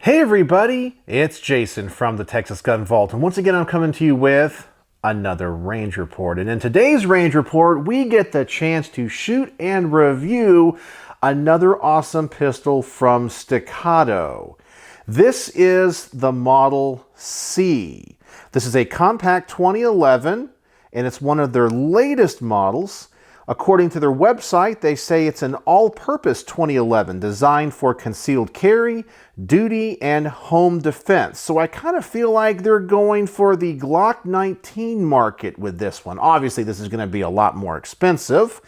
Hey everybody, it's Jason from the Texas Gun Vault, and once again I'm coming to you with another range report. And in today's range report, we get the chance to shoot and review another awesome pistol from Staccato. This is the Model C. This is a compact 2011, and it's one of their latest models. According to their website, they say it's an all-purpose 2011 designed for concealed carry, duty, and home defense. So I kind of feel like they're going for the Glock 19 market with this one. Obviously, this is going to be a lot more expensive.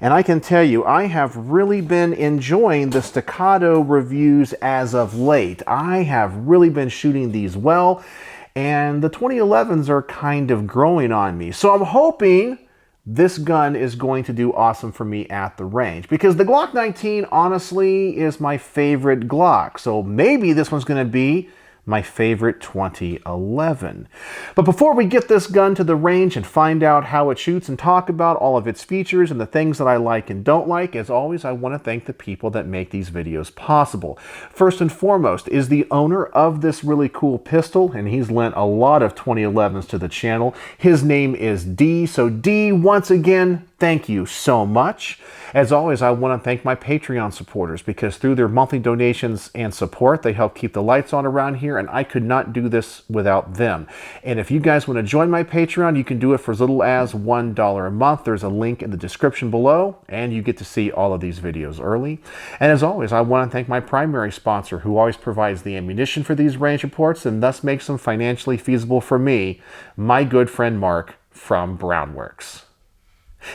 And I can tell you, I have really been enjoying the Staccato reviews as of late. I have really been shooting these well, and the 2011s are kind of growing on me. So I'm hoping this gun is going to do awesome for me at the range, because the Glock 19 honestly is my favorite Glock. So maybe this one's going to be my favorite 2011. But before we get this gun to the range and find out how it shoots and talk about all of its features and the things that I like and don't like, as always, I want to thank the people that make these videos possible. First and foremost is the owner of this really cool pistol, and he's lent a lot of 2011s to the channel. His name is D. So D, once again, thank you so much. As always, I want to thank my Patreon supporters, because through their monthly donations and support, they help keep the lights on around here, and I could not do this without them. And if you guys want to join my Patreon, you can do it for as little as $1 a month. There's a link in the description below, and you get to see all of these videos early. And as always, I want to thank my primary sponsor, who always provides the ammunition for these range reports and thus makes them financially feasible for me, my good friend Mark from Brownworks.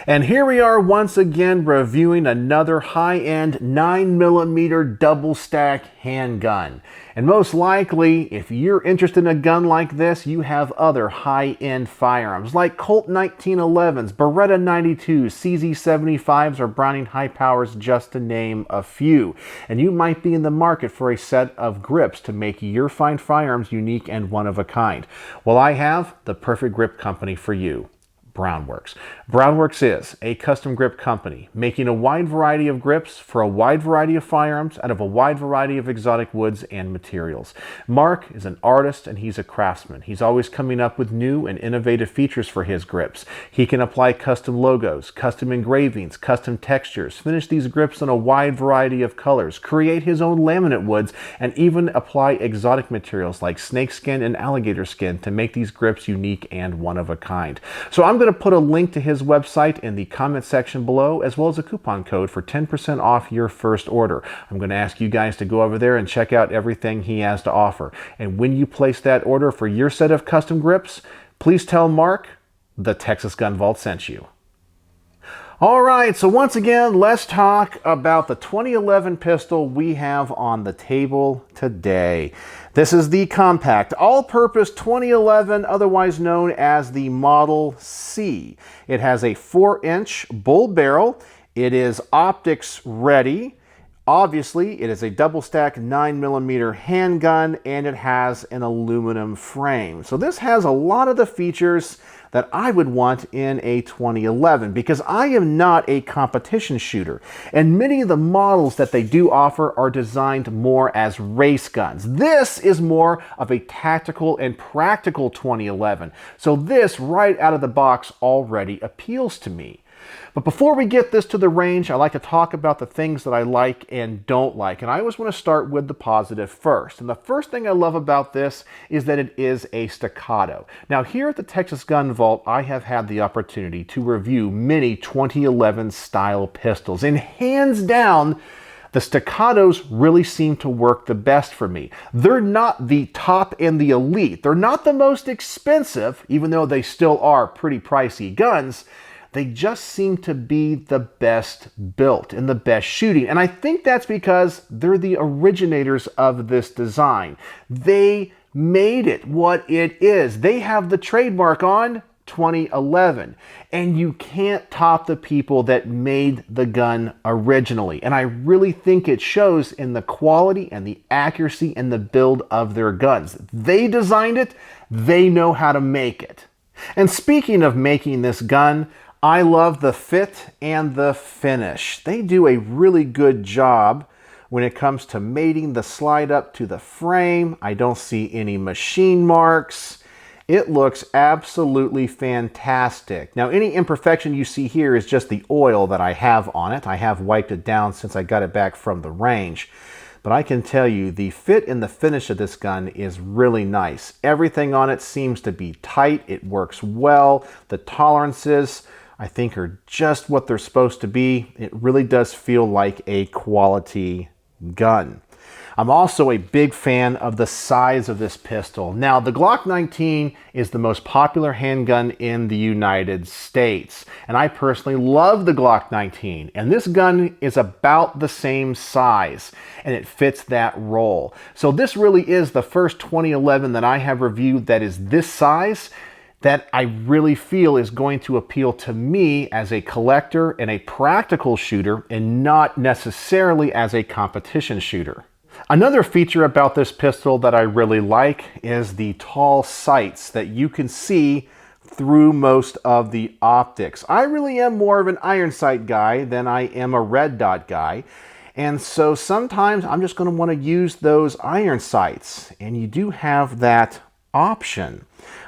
And here we are once again reviewing another high-end 9mm double stack handgun. And most likely, if you're interested in a gun like this, you have other high-end firearms like Colt 1911s, Beretta 92s, CZ75s, or Browning High Powers, just to name a few. And you might be in the market for a set of grips to make your fine firearms unique and one of a kind. Well, I have the perfect grip company for you. Brownworks. Brownworks is a custom grip company making a wide variety of grips for a wide variety of firearms out of a wide variety of exotic woods and materials. Mark is an artist and he's a craftsman. He's always coming up with new and innovative features for his grips. He can apply custom logos, custom engravings, custom textures, finish these grips in a wide variety of colors, create his own laminate woods, and even apply exotic materials like snakeskin and alligator skin to make these grips unique and one of a kind. So I'm going to put a link to his website in the comment section below, as well as a coupon code for 10% off your first order. I'm going to ask you guys to go over there and check out everything he has to offer. And when you place that order for your set of custom grips, please tell Mark the Texas Gun Vault sent you. All right, so once again, let's talk about the 2011 pistol we have on the table today. This is the compact, all-purpose 2011, otherwise known as the Model C. It has a 4-inch bull barrel. It is optics ready. Obviously, it is a double-stack 9mm handgun, and it has an aluminum frame. So this has a lot of the features that I would want in a 2011, because I am not a competition shooter, and many of the models that they do offer are designed more as race guns. This is more of a tactical and practical 2011, so this right out of the box already appeals to me. But before we get this to the range, I like to talk about the things that I like and don't like. And I always want to start with the positive first. And the first thing I love about this is that it is a Staccato. Now, here at the Texas Gun Vault, I have had the opportunity to review many 2011 style pistols. And hands down, the Staccatos really seem to work the best for me. They're not the top and the elite. They're not the most expensive, even though they still are pretty pricey guns. They just seem to be the best built and the best shooting. And I think that's because they're the originators of this design. They made it what it is. They have the trademark on 2011. And you can't top the people that made the gun originally. And I really think it shows in the quality and the accuracy and the build of their guns. They designed it. They know how to make it. And speaking of making this gun, I love the fit and the finish. They do a really good job When it comes to mating the slide up to the frame, I don't see any machine marks. It looks absolutely fantastic. Now, any imperfection you see here is just the oil that I have on it. I have wiped it down since I got it back from the range. But I can tell you, the fit and the finish of this gun is really nice. Everything on it seems to be tight. It works well. The tolerances, I think, are just what they're supposed to be. It really does feel like a quality gun. I'm also a big fan of the size of this pistol. Now, the Glock 19 is the most popular handgun in the United States, and I personally love the Glock 19, and this gun is about the same size, and it fits that role. So this really is the first 2011 that I have reviewed that is this size, that I really feel is going to appeal to me as a collector and a practical shooter, and not necessarily as a competition shooter. Another feature about this pistol that I really like is the tall sights that you can see through most of the optics. I really am more of an iron sight guy than I am a red dot guy. And so sometimes I'm just going to want to use those iron sights, and you do have that option.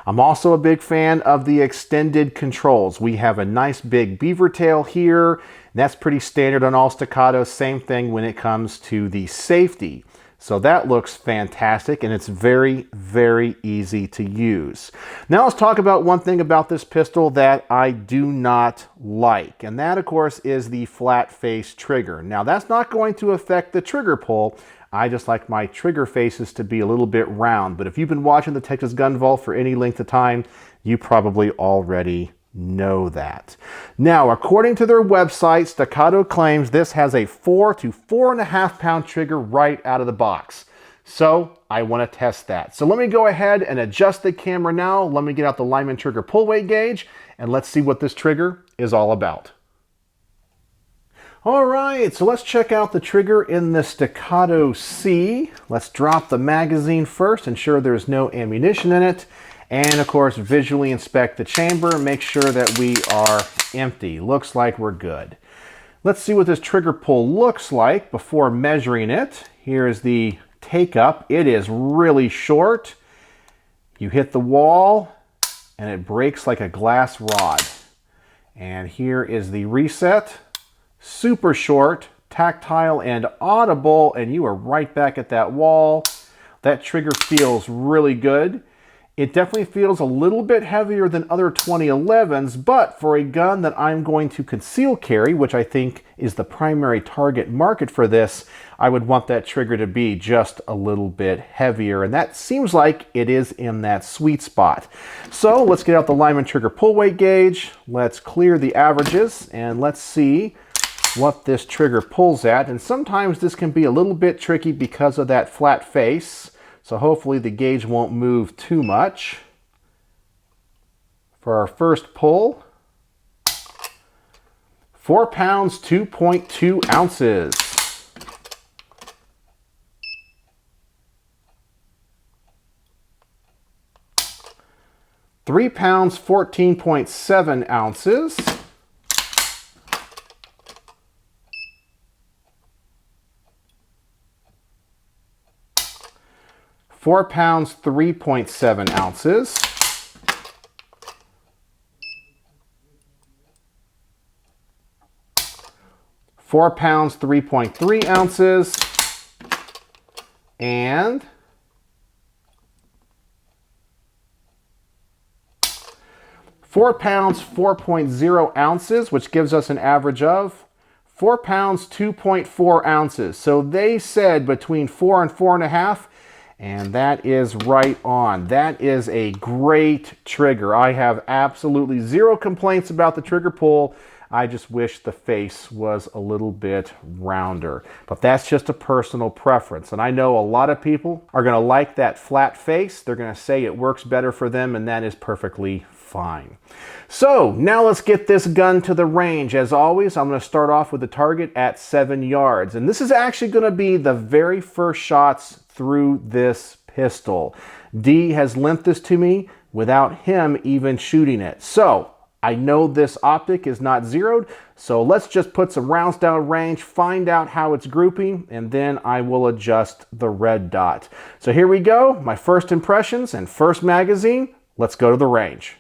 I'm also a big fan of the extended controls. We have a nice big beaver tail here. That's pretty standard on all Staccatos. Same thing when it comes to the safety. So that looks fantastic, and it's very, very easy to use. Now let's talk about one thing about this pistol that I do not like, and that, of course, is the flat face trigger. Now that's not going to affect the trigger pull. I just like my trigger faces to be a little bit round, but if you've been watching the Texas Gun Vault for any length of time, you probably already know that. Now, according to their website, Staccato claims this has a 4 to 4.5 pound trigger right out of the box. So I want to test that. So let me go ahead and adjust the camera now. Let me get out the Lyman trigger pull weight gauge, and let's see what this trigger is all about. All right, so let's check out the trigger in the Staccato C. Let's drop the magazine first, ensure there's no ammunition in it. And of course, visually inspect the chamber, make sure that we are empty. Looks like we're good. Let's see what this trigger pull looks like before measuring it. Here is the take up. It is really short. You hit the wall and it breaks like a glass rod. And here is the reset. Super short, tactile and audible, and you are right back at that wall. That trigger feels really good. It definitely feels a little bit heavier than other 2011s, but for a gun that I'm going to conceal carry, which I think is the primary target market for this, I would want that trigger to be just a little bit heavier, and that seems like it is in that sweet spot. So let's get out the Lyman trigger pull weight gauge, let's clear the averages, and let's see what this trigger pulls at. And sometimes this can be a little bit tricky because of that flat face. So hopefully the gauge won't move too much. For our first pull, 4 pounds, 2.2 ounces. Three pounds, 14.7 ounces. 4 pounds, 3.7 ounces. 4 pounds, 3.3 ounces. And 4 pounds, 4.0 ounces, which gives us an average of 4 pounds, 2.4 ounces. So they said between 4 and 4.5. And that is right on. That is a great trigger. I have absolutely zero complaints about the trigger pull. I just wish the face was a little bit rounder. But that's just a personal preference. And I know a lot of people are going to like that flat face. They're going to say it works better for them, and that is perfectly fine. So now let's get this gun to the range. As always, I'm going to start off with the target at 7 yards. And this is actually going to be the very first shots through this pistol. D has lent this to me without him even shooting it. So I know this optic is not zeroed, So let's just put some rounds down range, find out how it's grouping, and then I will adjust the red dot. So here we go, my first impressions and first magazine. Let's go to the range.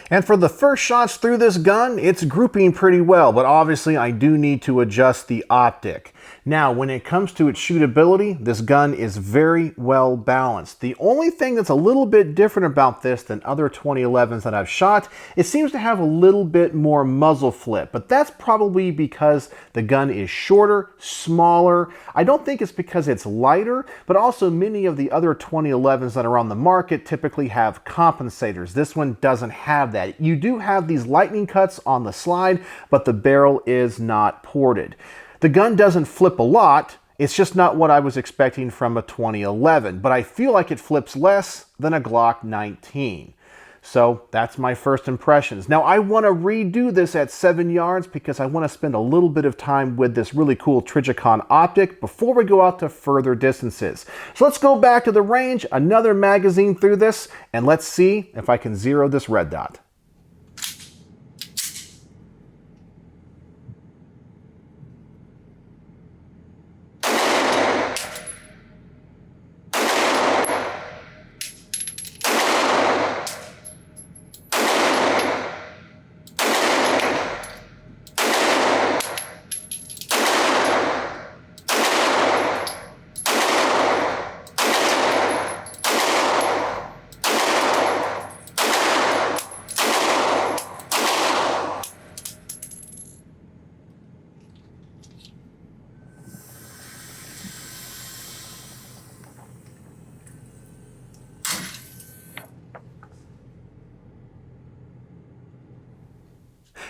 And for the first shots through this gun, it's grouping pretty well, but obviously I do need to adjust the optic. Now, when it comes to its shootability, this gun is very well balanced. The only thing that's a little bit different about this than other 2011s that I've shot, it seems to have a little bit more muzzle flip, but that's probably because the gun is shorter, smaller. I don't think it's because it's lighter, but also many of the other 2011s that are on the market typically have compensators. This one doesn't have that. You do have these lightning cuts on the slide, but the barrel is not ported. The gun doesn't flip a lot, it's just not what I was expecting from a 2011, but I feel like it flips less than a Glock 19. So that's my first impressions. Now I want to redo this at 7 yards because I want to spend a little bit of time with this really cool Trijicon optic before we go out to further distances. So let's go back to the range, another magazine through this, and let's see if I can zero this red dot.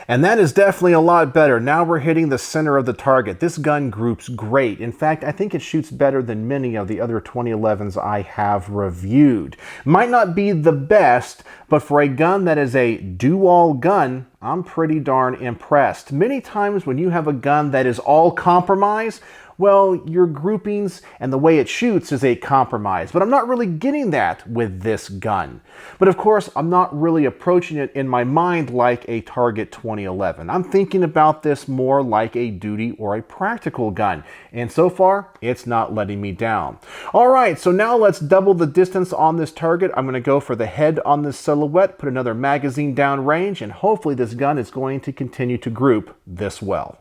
And that is definitely a lot better. Now we're hitting the center of the target. This gun groups great. In fact, I think it shoots better than many of the other 2011s I have reviewed. Might not be the best, but for a gun that is a do-all gun, I'm pretty darn impressed. Many times when you have a gun that is all compromise, well, your groupings and the way it shoots is a compromise, but I'm not really getting that with this gun. But of course, I'm not really approaching it in my mind like a Target 2011. I'm thinking about this more like a duty or a practical gun, and so far, it's not letting me down. All right, so now let's double the distance on this target. I'm gonna go for the head on this silhouette, put another magazine down range, and hopefully this gun is going to continue to group this well.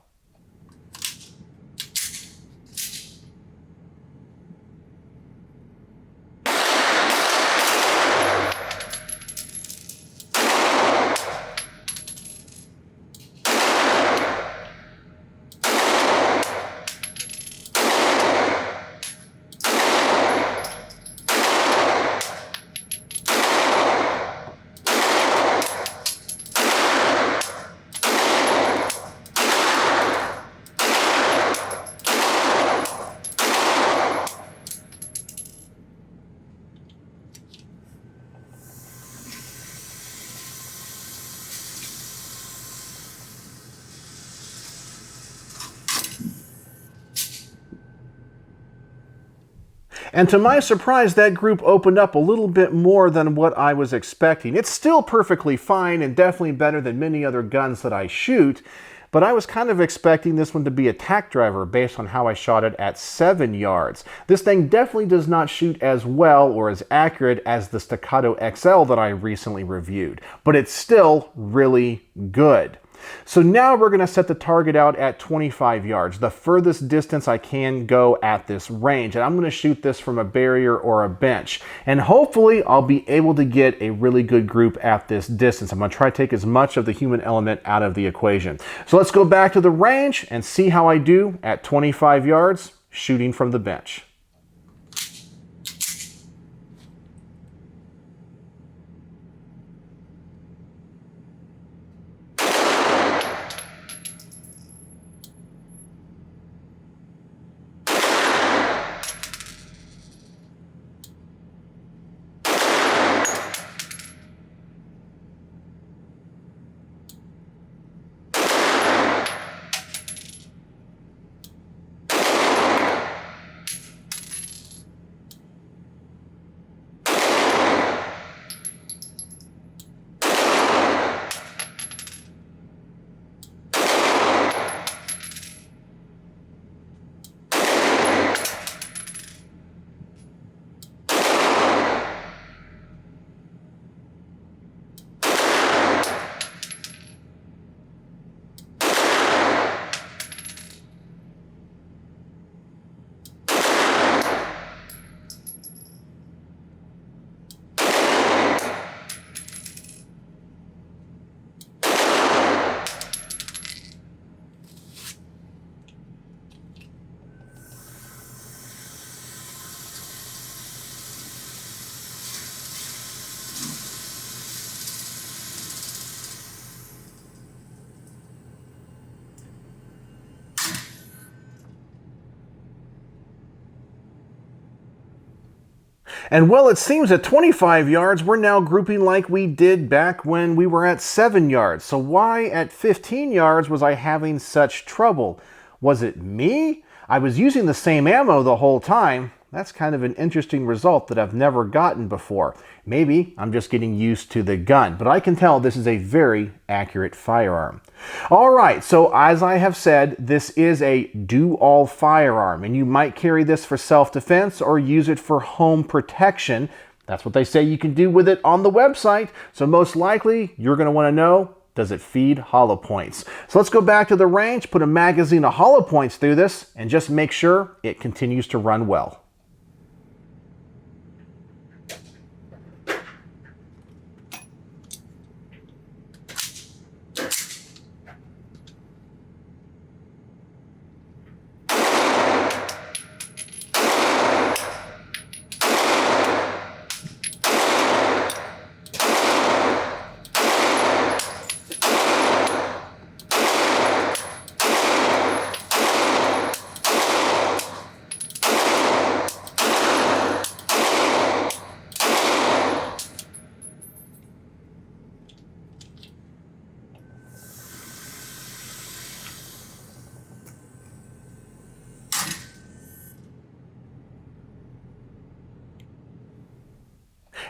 And to my surprise, that group opened up a little bit more than what I was expecting. It's still perfectly fine and definitely better than many other guns that I shoot, but I was kind of expecting this one to be a tack driver based on how I shot it at 7 yards. This thing definitely does not shoot as well or as accurate as the Staccato XL that I recently reviewed, but it's still really good. So now we're going to set the target out at 25 yards, the furthest distance I can go at this range. And I'm going to shoot this from a barrier or a bench. And hopefully I'll be able to get a really good group at this distance. I'm going to try to take as much of the human element out of the equation. So let's go back to the range and see how I do at 25 yards shooting from the bench. And well, it seems at 25 yards, we're now grouping like we did back when we were at 7 yards. So why at 15 yards was I having such trouble? Was it me? I was using the same ammo the whole time. That's kind of an interesting result that I've never gotten before. Maybe I'm just getting used to the gun, but I can tell this is a very accurate firearm. All right, so as I have said, this is a do-all firearm, and you might carry this for self-defense or use it for home protection. That's what they say you can do with it on the website. So most likely, you're going to want to know, does it feed hollow points? So let's go back to the range, put a magazine of hollow points through this, and just make sure it continues to run well.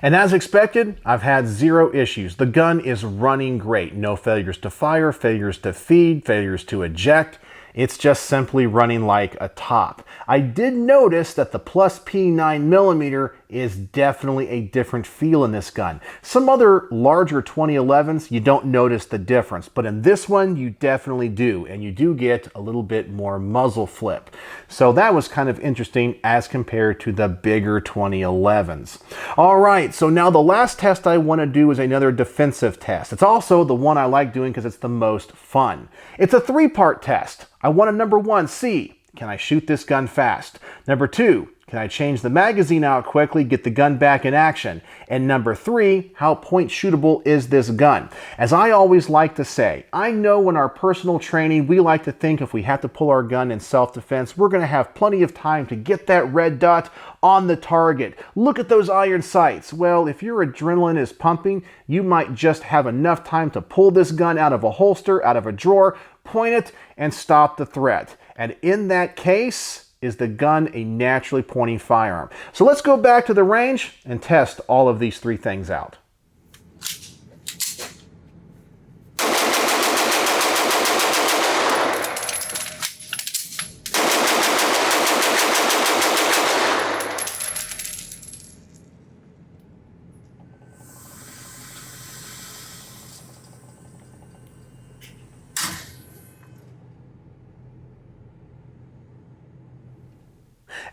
And as expected, I've had zero issues. The gun is running great. No failures to fire, failures to feed, failures to eject. It's just simply running like a top. I did notice that the Plus P 9mm is definitely a different feel in this gun. Some other larger 2011s, you don't notice the difference, but in this one, you definitely do, and you do get a little bit more muzzle flip. So that was kind of interesting as compared to the bigger 2011s. All right, so now the last test I want to do is another defensive test. It's also the one I like doing because it's the most fun. It's a three-part test. I want to, number one, see, can I shoot this gun fast? Number two, can I change the magazine out quickly, get the gun back in action? And number three, how point shootable is this gun? As I always like to say, I know in our personal training, we like to think if we have to pull our gun in self-defense, we're going to have plenty of time to get that red dot on the target. Look at those iron sights. Well, if your adrenaline is pumping, you might just have enough time to pull this gun out of a holster, out of a drawer, point it, and stop the threat. And in that case, is the gun a naturally pointing firearm? So let's go back to the range and test all of these three things out.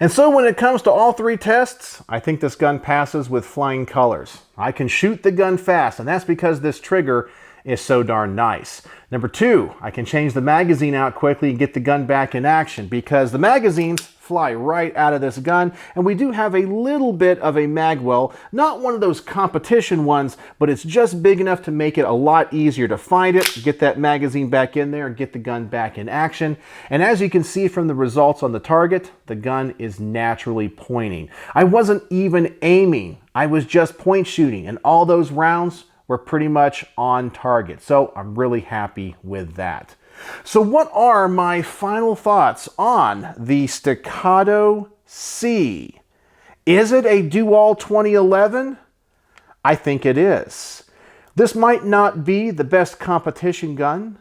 And so when it comes to all three tests, I think this gun passes with flying colors. I can shoot the gun fast, and that's because this trigger is so darn nice. Number two, I can change the magazine out quickly and get the gun back in action because the magazines fly right out of this gun, and we do have a little bit of a mag well, not one of those competition ones, but it's just big enough to make it a lot easier to find it, get that magazine back in there, and get the gun back in action. And as you can see from the results on the target, the gun is naturally pointing. I wasn't even aiming, I was just point shooting, and all those rounds were pretty much on target. So I'm really happy with that. So what are my final thoughts on the Staccato C? Is it a do-all 2011? I think it is. This might not be the best competition gun.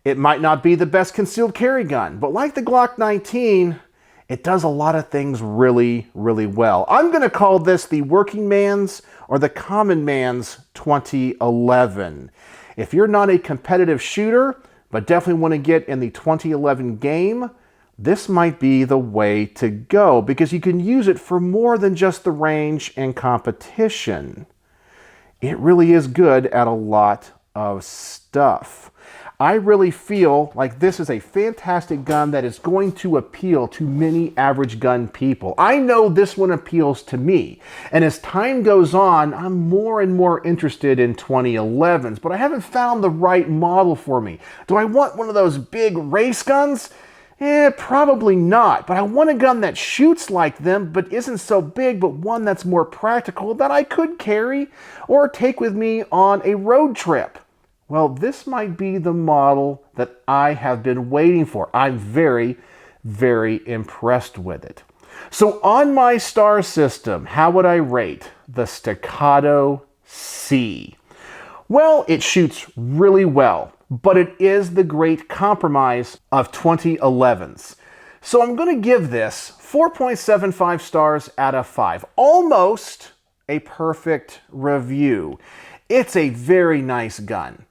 It might not be the best concealed carry gun, but like the Glock 19, it does a lot of things really, really well. I'm going to call this the working man's or the common man's 2011. If you're not a competitive shooter, but definitely want to get in the 2011 game, this might be the way to go because you can use it for more than just the range and competition. It really is good at a lot of stuff. I really feel like this is a fantastic gun that is going to appeal to many average gun people. I know this one appeals to me. And as time goes on, I'm more and more interested in 2011s, but I haven't found the right model for me. Do I want one of those big race guns? Probably not, but I want a gun that shoots like them, but isn't so big, but one that's more practical that I could carry or take with me on a road trip. Well, this might be the model that I have been waiting for. I'm very, very impressed with it. So on my star system, how would I rate the Staccato C? Well, it shoots really well, but it is the great compromise of 2011s. So I'm going to give this 4.75 stars out of 5. Almost a perfect review. It's a very nice gun.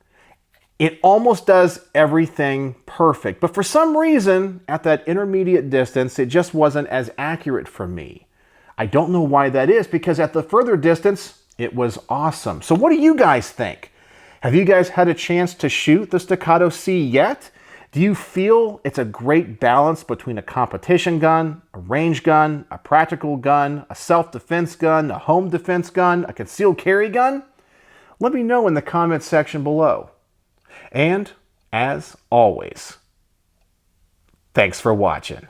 It almost does everything perfect, but for some reason, at that intermediate distance, it just wasn't as accurate for me. I don't know why that is, because at the further distance, it was awesome. So what do you guys think? Have you guys had a chance to shoot the Staccato C yet? Do you feel it's a great balance between a competition gun, a range gun, a practical gun, a self-defense gun, a home defense gun, a concealed carry gun? Let me know in the comments section below. And, as always, thanks for watching.